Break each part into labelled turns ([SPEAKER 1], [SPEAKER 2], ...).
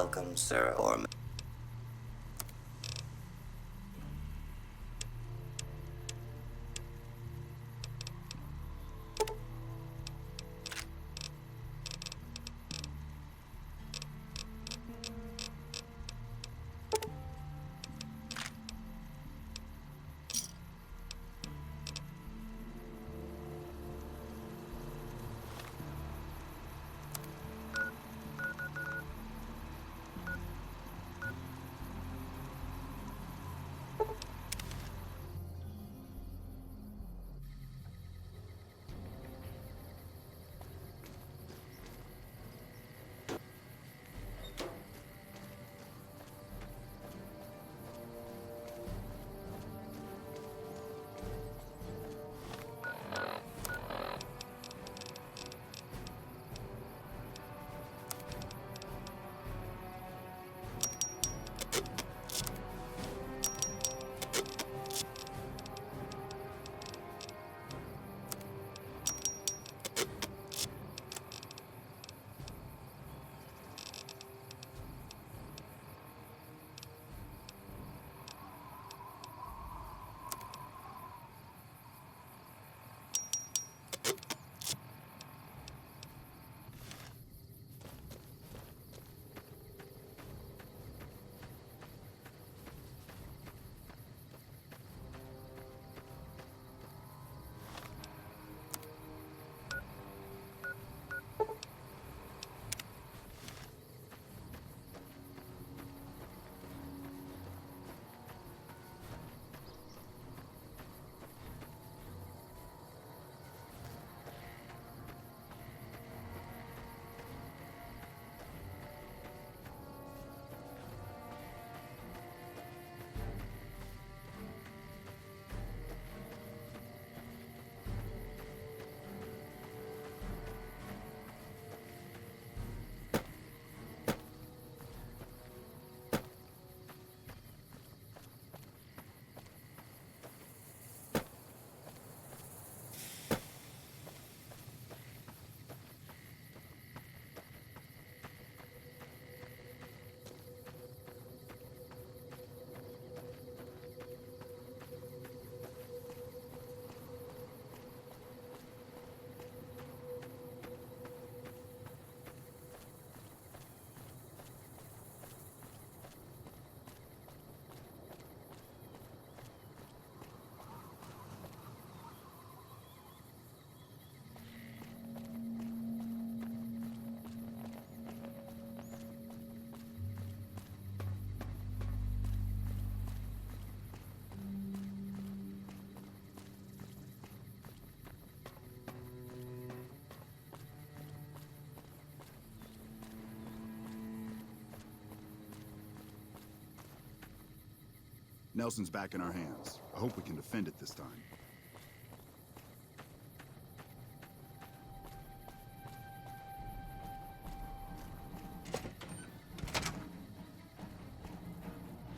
[SPEAKER 1] welcome, sir, or...
[SPEAKER 2] Nelson's back in our hands. I hope we can defend it this time.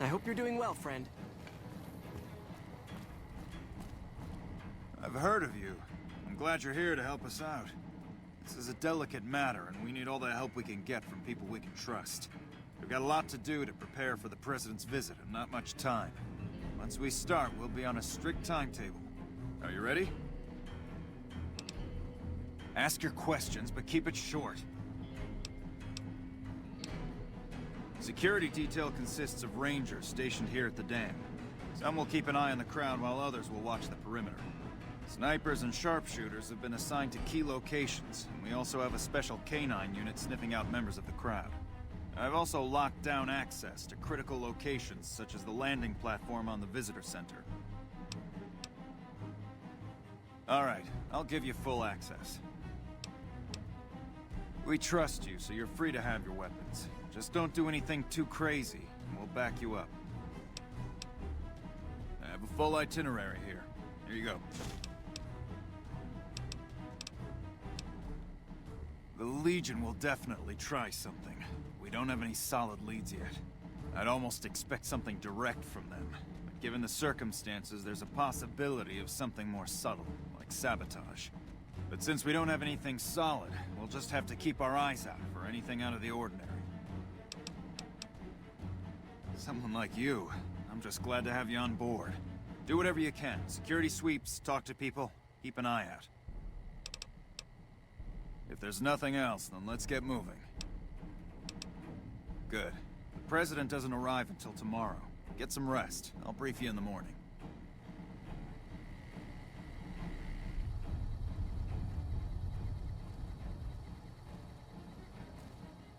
[SPEAKER 3] I hope you're doing well, friend.
[SPEAKER 4] I've heard of you. I'm glad you're here to help us out. This is a delicate matter, and we need all the help we can get from people we can trust. We've got a lot to do to prepare for the President's visit, and not much time. Once we start, we'll be on a strict timetable. Are you ready? Ask your questions, but keep it short. Security detail consists of rangers stationed here at the dam. Some will keep an eye on the crowd while others will watch the perimeter. Snipers and sharpshooters have been assigned to key locations, and we also have a special canine unit sniffing out members of the crowd. I've also locked down access to critical locations, such as the landing platform on the visitor center. Alright, I'll give you full access. We trust you, so you're free to have your weapons. Just don't do anything too crazy, and we'll back you up. I have a full itinerary here. Here you go. The Legion will definitely try something. We don't have any solid leads yet. I'd almost expect something direct from them. But given the circumstances, there's a possibility of something more subtle, like sabotage. But since we don't have anything solid, we'll just have to keep our eyes out for anything out of the ordinary. Someone like you. I'm just glad to have you on board. Do whatever you can. Security sweeps, talk to people, keep an eye out. If there's nothing else, then let's get moving. Good. The President doesn't arrive until tomorrow. Get some rest. I'll brief you in the morning.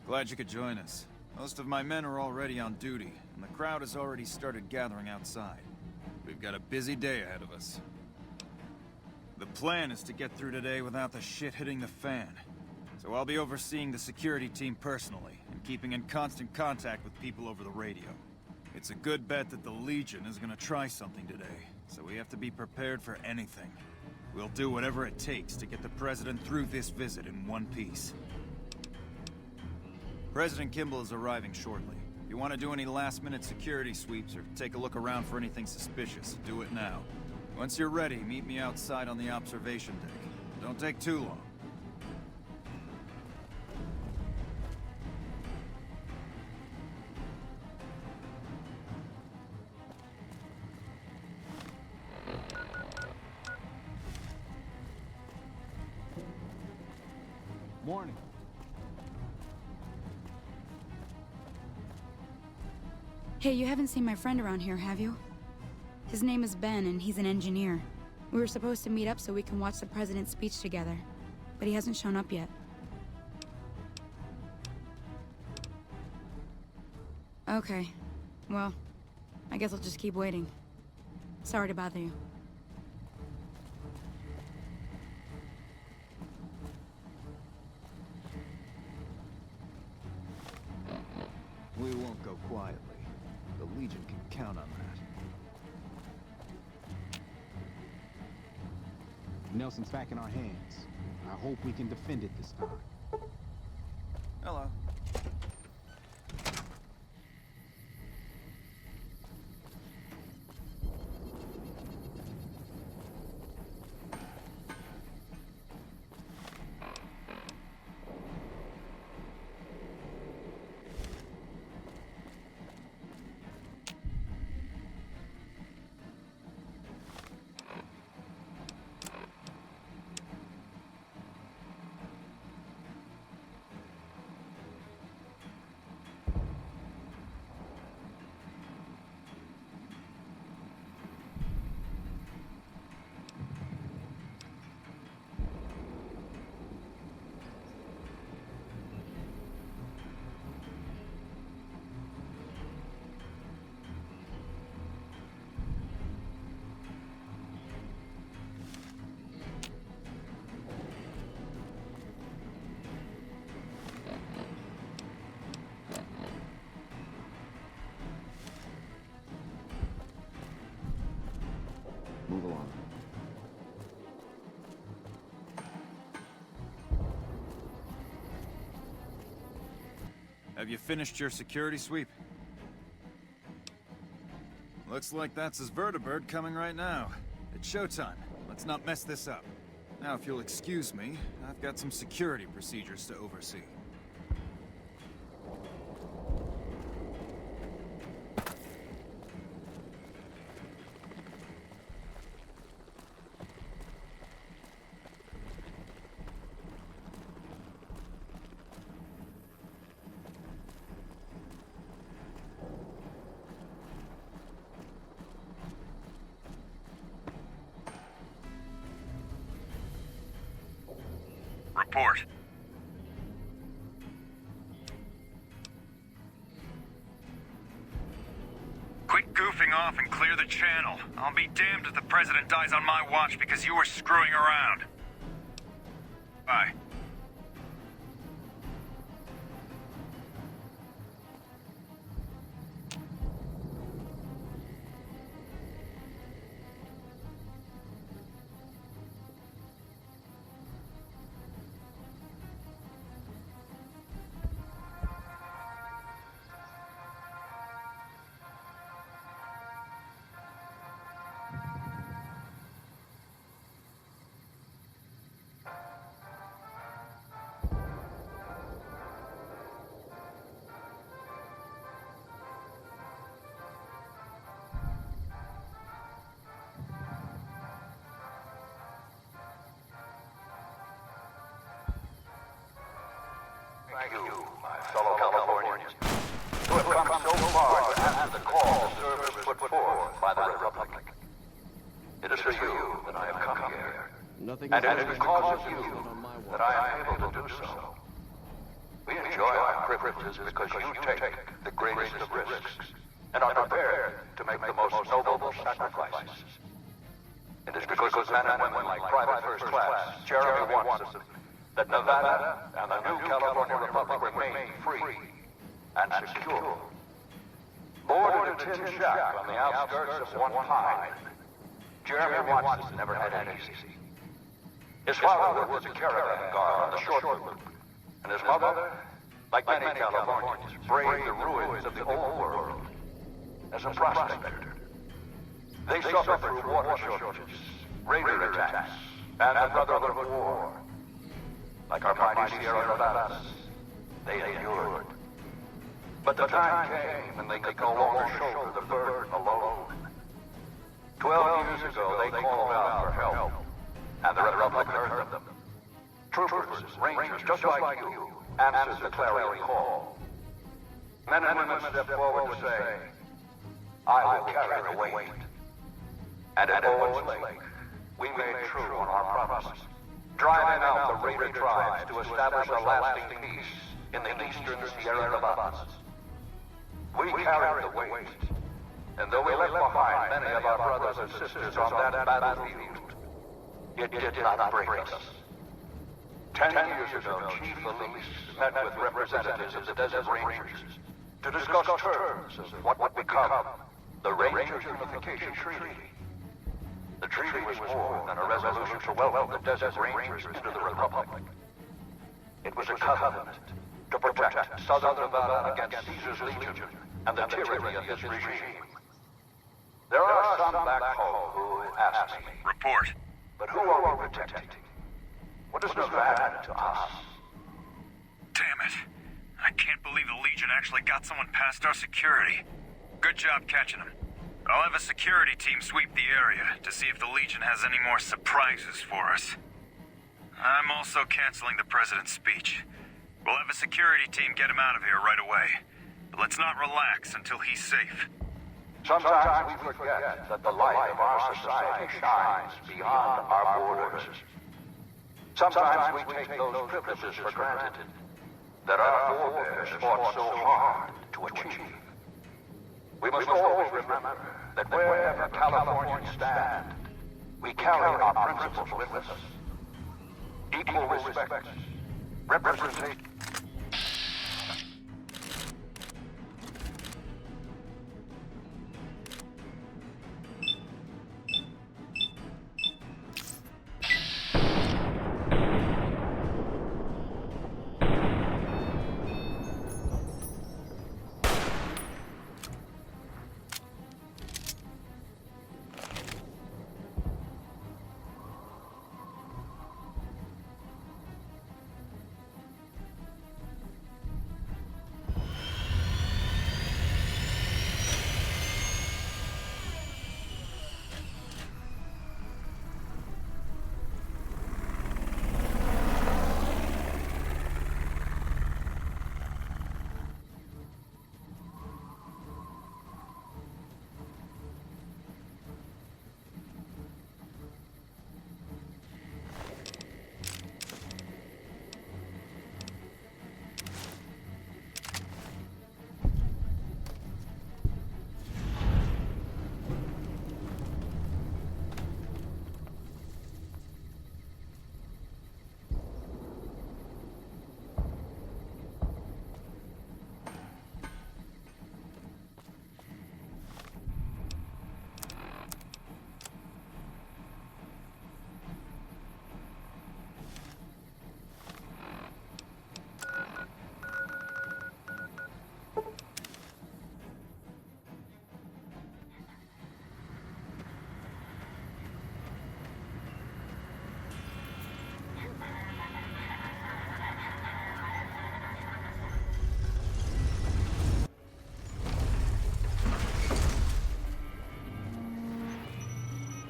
[SPEAKER 4] Glad you could join us. Most of my men are already on duty, and the crowd has already started gathering outside. We've got a busy day ahead of us. The plan is to get through today without the shit hitting the fan. So I'll be overseeing the security team personally, and keeping in constant contact with people over the radio. It's a good bet that the Legion is gonna try something today, so we have to be prepared for anything. We'll do whatever it takes to get the President through this visit in one piece. President Kimball is arriving shortly. If you want to do any last-minute security sweeps or take a look around for anything suspicious, do it now. Once you're ready, meet me outside on the observation deck. Don't take too long.
[SPEAKER 1] Morning.
[SPEAKER 5] Hey, you haven't seen my friend around here, have you? His name is Ben, and he's an engineer. We were supposed to meet up so we can watch the president's speech together, but he hasn't shown up yet. Okay. Well, I guess I'll just keep waiting. Sorry to bother you.
[SPEAKER 4] We won't go quietly. The Legion can count on that.
[SPEAKER 1] Nelson's back in our hands. I hope we can defend it this time.
[SPEAKER 4] Hello.
[SPEAKER 1] Move along.
[SPEAKER 4] Have you finished your security sweep? Looks like that's his vertibird coming right now. It's showtime. Let's not mess this up. Now, if you'll excuse me, I've got some security procedures to oversee.
[SPEAKER 6] Report. Quit goofing off and clear the channel. I'll be damned if the President dies on my watch because you were screwing around. Bye.
[SPEAKER 7] you, my fellow Californians, who have come so far to answer the call the service put forth by the Republic. It is for you that I have come here. And it is because of you that I am able to do so. We enjoy our privileges because you take the greatest of risks and are prepared to make the most noble sacrifices. It is because of men and women like Private First Class, Jeremy Watson, that Nevada and the new California Republic remain free and secure. Born in a tin shack on the outskirts of one pine, Jeremy Watson never had it easy. His father worked as a caravan guard on the short loop, and his mother, like many Californians, braved the ruins of the old world as a prospector. They suffered through water shortages, raider attacks, and the Brotherhood of War. Like our mighty Sierra Nevadas, they endured. But the time came when they could no longer shoulder the burden alone. 12 years ago, they called out for help, and the Republic heard them. Troopers, rangers, just like you, answered the clarion call. Men and women stepped forward to say, I will carry the weight. And at Owens Lake, we made true on our promise, driving out the raider tribes to establish a lasting peace in the eastern Sierra Nevadas. We carried the weight, and though we left behind many of our brothers and sisters on that battlefield, it did not break us. 10 years ago, Chief Elise met with representatives of the Desert Rangers to discuss terms of what would become the Rangers Unification Treaty. The treaty was more than a resolution to welcome the Desert Rangers into the Republic. It was a covenant to protect Southern Nevada against Caesar's Legion and the tyranny of his regime. There are some back home who ask me,
[SPEAKER 6] Report.
[SPEAKER 7] but who are we protecting? What is Nevada to us?
[SPEAKER 6] Damn it. I can't believe the Legion actually got someone past our security. Good job catching them. I'll have a security team sweep the area to see if the Legion has any more surprises for us. I'm also canceling the President's speech. We'll have a security team get him out of here right away. But let's not relax until he's safe.
[SPEAKER 7] Sometimes we forget that the light of our society shines beyond our borders. Sometimes we take those privileges for granted that our forebears fought so hard to achieve. We must always remember that wherever Californians stand, we carry our principles with us. Equal respect, representation.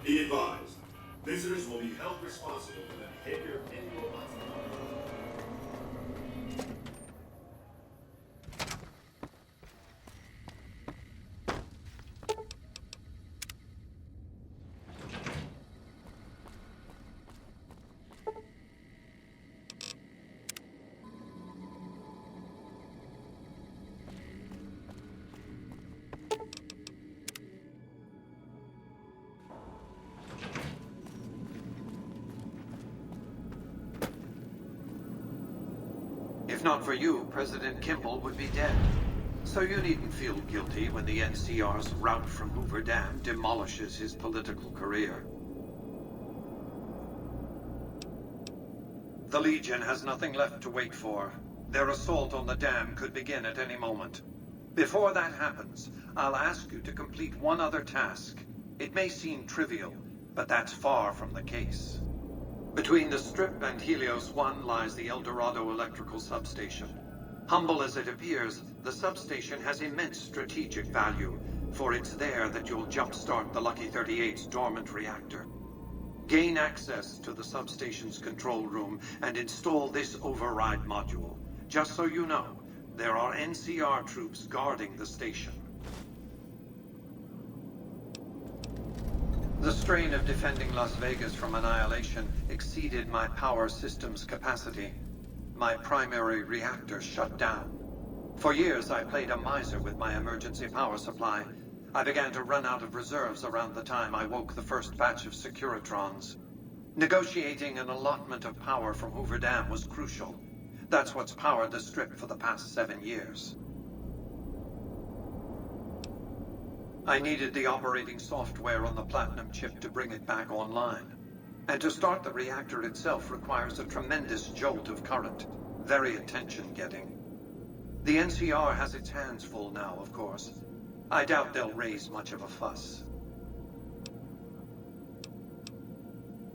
[SPEAKER 8] Be advised, visitors will be held responsible for the behavior of any robots.
[SPEAKER 9] not for you, President Kimball would be dead. So you needn't feel guilty when the NCR's route from Hoover Dam demolishes his political career. The Legion has nothing left to wait for. Their assault on the dam could begin at any moment. Before that happens, I'll ask you to complete one other task. It may seem trivial, but that's far from the case. Between the Strip and Helios 1 lies the El Dorado electrical substation. Humble as it appears, the substation has immense strategic value, for it's there that you'll jumpstart the Lucky 38's dormant reactor. Gain access to the substation's control room and install this override module. Just so you know, there are NCR troops guarding the station. The strain of defending Las Vegas from annihilation exceeded my power system's capacity. My primary reactor shut down. For years, I played a miser with my emergency power supply. I began to run out of reserves around the time I woke the first batch of Securitrons. Negotiating an allotment of power from Hoover Dam was crucial. That's what's powered the Strip for the past 7 years. I needed the operating software on the Platinum chip to bring it back online. And to start the reactor itself requires a tremendous jolt of current. Very attention-getting. The NCR has its hands full now, of course. I doubt they'll raise much of a fuss.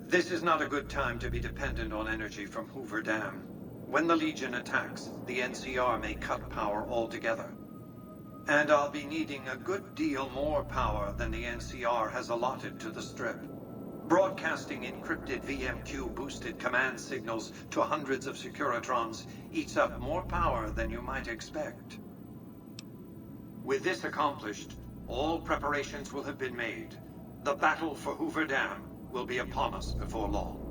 [SPEAKER 9] This is not a good time to be dependent on energy from Hoover Dam. When the Legion attacks, the NCR may cut power altogether. And I'll be needing a good deal more power than the NCR has allotted to the Strip. Broadcasting encrypted VMQ-boosted command signals to hundreds of Securitrons eats up more power than you might expect. With this accomplished, all preparations will have been made. The battle for Hoover Dam will be upon us before long.